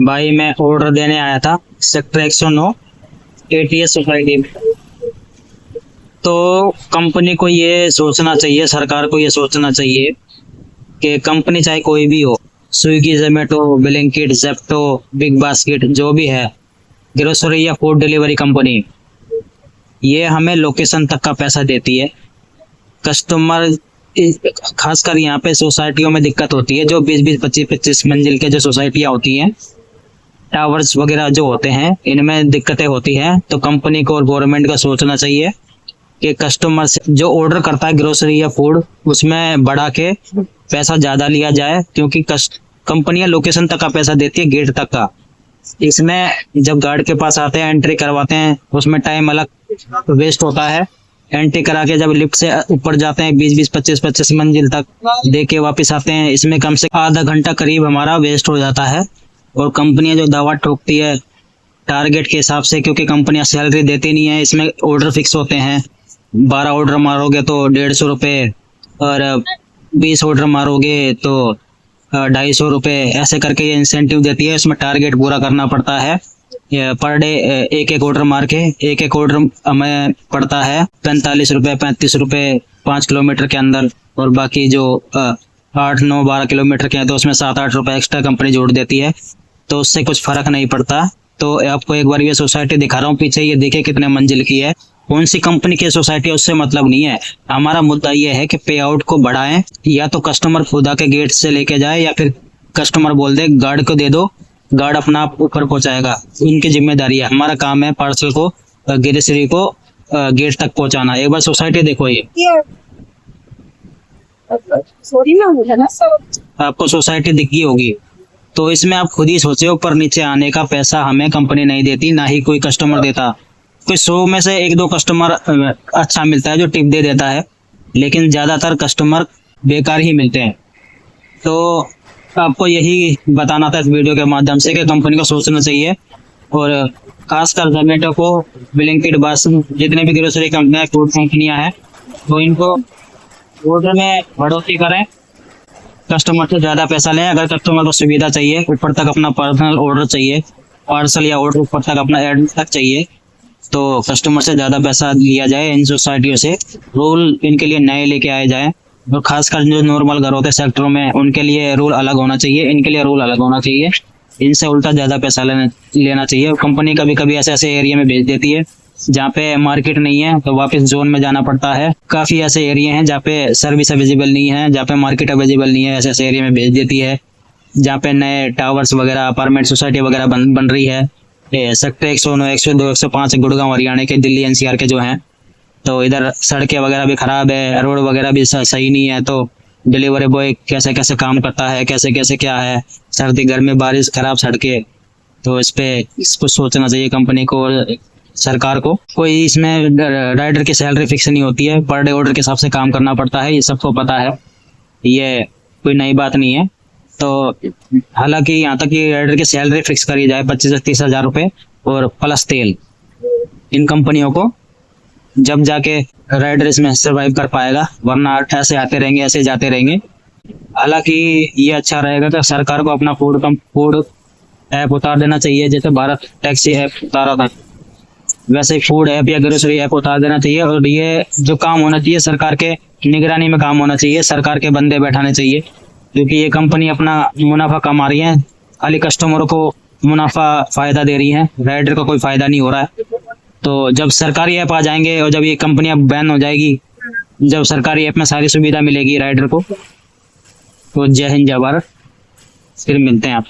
भाई मैं ऑर्डर देने आया था सेक्टर 109 एटीएस सोसाइटी में। तो कंपनी को ये सोचना चाहिए, सरकार को ये सोचना चाहिए कि कंपनी चाहे कोई भी हो, Swiggy, Zomato, Blinkit, Zepto, big basket, जो भी है, ग्रोसरी या फूड डिलीवरी कंपनी, ये हमें लोकेशन तक का पैसा देती है। कस्टमर, खासकर यहाँ पे सोसाइटियों में दिक्कत होती है, जो 20-20, 25-25 मंजिल के जो सोसाइटियाँ होती हैं, टावर्स वगैरह जो होते हैं, इनमें दिक्कतें होती हैं। तो कंपनी को और गवर्नमेंट को सोचना चाहिए कि कस्टमर से जो ऑर्डर करता है ग्रोसरी या फूड, उसमें बढ़ा के पैसा ज़्यादा लिया जाए, क्योंकि कंपनियां लोकेशन तक का पैसा देती है, गेट तक का। इसमें जब गार्ड के पास आते हैं, एंट्री करवाते हैं, उसमें टाइम अलग वेस्ट होता है। एंट्री करा के जब लिफ्ट से ऊपर जाते हैं 20-20, 25-25 मंजिल तक दे के वापस आते हैं, इसमें कम से आधा घंटा करीब हमारा वेस्ट हो जाता है। और कंपनियां जो दावा ठोकती है टारगेट के हिसाब से, क्योंकि कंपनियां सैलरी देती नहीं है, इसमें ऑर्डर फिक्स होते हैं। 12 ऑर्डर मारोगे तो 150 रुपये, और 20 ऑर्डर मारोगे तो 250 रुपये, ऐसे करके ये इंसेंटिव देती है। इसमें टारगेट पूरा करना पड़ता है। पर डे एक ऑर्डर मार के एक ऑर्डर हमें पड़ता है 45 रुपये, 35 रुपये 5 किलोमीटर के अंदर। और बाकी जो 8, 9, 12 किलोमीटर के हैं तो उसमें 7-8 रुपये एक्स्ट्रा कंपनी जोड़ देती है, तो उससे कुछ फर्क नहीं पड़ता। तो आपको एक बार ये सोसाइटी दिखा रहा हूँ पीछे, ये देखिए कितने मंजिल की है। कौन सी कंपनी की सोसाइटी है उससे मतलब नहीं है। हमारा मुद्दा ये है कि पे आउट को बढ़ाएं, या तो कस्टमर खुदा के गेट से लेके जाए, या फिर कस्टमर बोल दे गार्ड को दे दो, गार्ड अपना आप ऊपर पहुंचाएगा। उनकी जिम्मेदारी है। हमारा काम है पार्सल को, ग्रोसरी को गेट तक पहुंचाना। एक बार सोसाइटी देखो, ये आपको सोसाइटी दिख गई होगी। तो इसमें आप खुद ही सोचे, ऊपर नीचे आने का पैसा हमें कंपनी नहीं देती, ना ही कोई कस्टमर देता। कोई 100 में से 1-2 कस्टमर अच्छा मिलता है जो टिप दे देता है, लेकिन ज्यादातर कस्टमर बेकार ही मिलते हैं। तो आपको यही बताना था इस वीडियो के माध्यम से कि कंपनी को सोचना चाहिए, और खासकर जोमेटो को, ब्लिंकिट, बस, जितने भी ग्रोसरी कंपनियां, फूड कंपनियां हैं, तो इनको ऑर्डर में बढ़ोतरी करें, कस्टमर से ज़्यादा पैसा लें। अगर कस्टमर को सुविधा चाहिए, ऊपर तक अपना पर्सनल ऑर्डर चाहिए, पार्सल या ऑर्डर ऊपर तक अपना एड्रेस तक चाहिए, तो कस्टमर से ज़्यादा पैसा लिया जाए। इन सोसाइटियों से रूल इनके लिए नए लेके आए जाएं, और खासकर जो नॉर्मल घर होते हैं सेक्टरों में, उनके लिए रूल अलग होना चाहिए, इनके लिए रूल अलग होना चाहिए। इनसे उल्टा ज़्यादा पैसा लेना चाहिए। कंपनी कभी कभी ऐसे ऐसे एरिया में भेज देती है जहाँ पे मार्केट नहीं है, तो वापस जोन में जाना पड़ता है। काफ़ी ऐसे एरिया हैं जहाँ पे सर्विस अवेलेबल नहीं है, जहाँ पे मार्केट अवेलेबल नहीं है, ऐसे ऐसे एरिया में भेज देती है जहाँ पे नए टावर्स वगैरह, अपार्टमेंट सोसाइटी वगैरह बन रही है। सेक्टर 109, 102, 105 गुड़गांव हरियाणा के, दिल्ली NCR के जो हैं, तो इधर सड़कें वगैरह भी खराब है, रोड वगैरह भी सही नहीं है। तो डिलीवरी बॉय कैसे कैसे काम करता है, कैसे कैसे क्या है, सर्दी गर्मी बारिश, खराब सड़कें। तो इसको सोचना चाहिए कंपनी को, सरकार को। कोई इसमें राइडर की सैलरी फिक्स नहीं होती है, पर डे ऑर्डर के हिसाब से काम करना पड़ता है, ये सबको पता है, ये कोई नई बात नहीं है। तो हालांकि यहाँ तक कि राइडर की सैलरी फिक्स करी जाए 25 से 30 हज़ार रुपये, और प्लस तेल, इन कंपनियों को, जब जाके राइडर इसमें सर्वाइव कर पाएगा, वरना ऐसे आते रहेंगे, ऐसे जाते रहेंगे। हालांकि ये अच्छा रहेगा कि सरकार को अपना फूड ऐप उतार देना चाहिए, जैसे भारत टैक्सी ऐप उतारा था, वैसे ही फूड ऐप या ग्रोसरी ऐप उतार देना चाहिए। और ये जो काम होना चाहिए सरकार के निगरानी में काम होना चाहिए, सरकार के बंदे बैठाने चाहिए, क्योंकि ये कंपनी अपना मुनाफा कमा रही है, खाली कस्टमरों को मुनाफा फायदा दे रही है, राइडर को कोई फायदा नहीं हो रहा है। तो जब सरकारी ऐप आ जाएंगे और जब ये कंपनियां बैन हो जाएगी, जब सरकारी ऐप में सारी सुविधा मिलेगी राइडर को, तो जय हिंद, जय भारत। फिर मिलते हैं आप।